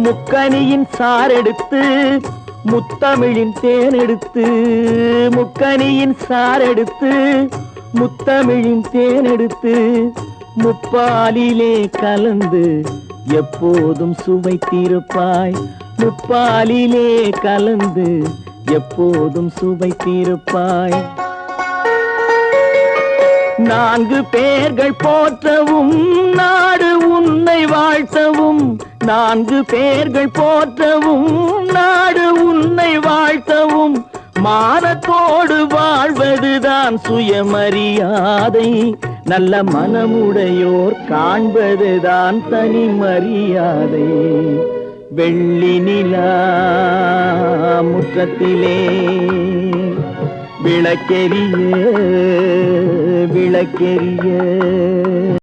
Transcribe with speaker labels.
Speaker 1: முக்கனியின் சாரெடுத்து முத்தமிழின் தேனெடுத்து, முக்கனியின் சாரெடுத்து முத்தமிழின் தேனெடுத்து, முப்பாலிலே கலந்து எப்போதும் சுவைத்திருப்பாய். முப்பாலிலே கலந்து எப்போதும் சுவைத்திருப்பாய். நான்கு பேர்கள் போற்றவும் நாடு உன்னை வாழ்த்தவும், நான்கு பேர்கள் போற்றவும் நாடு உன்னை வாழ்த்தவும், மானத்தோடு வாழ்வதுதான் சுயமரியாதை. நல்ல மனமுடையோர் காண்பதுதான் தனி மரியாதை. வெள்ளி நிலா முற்றத்திலே விளக்கெரிய விளக்கெரிய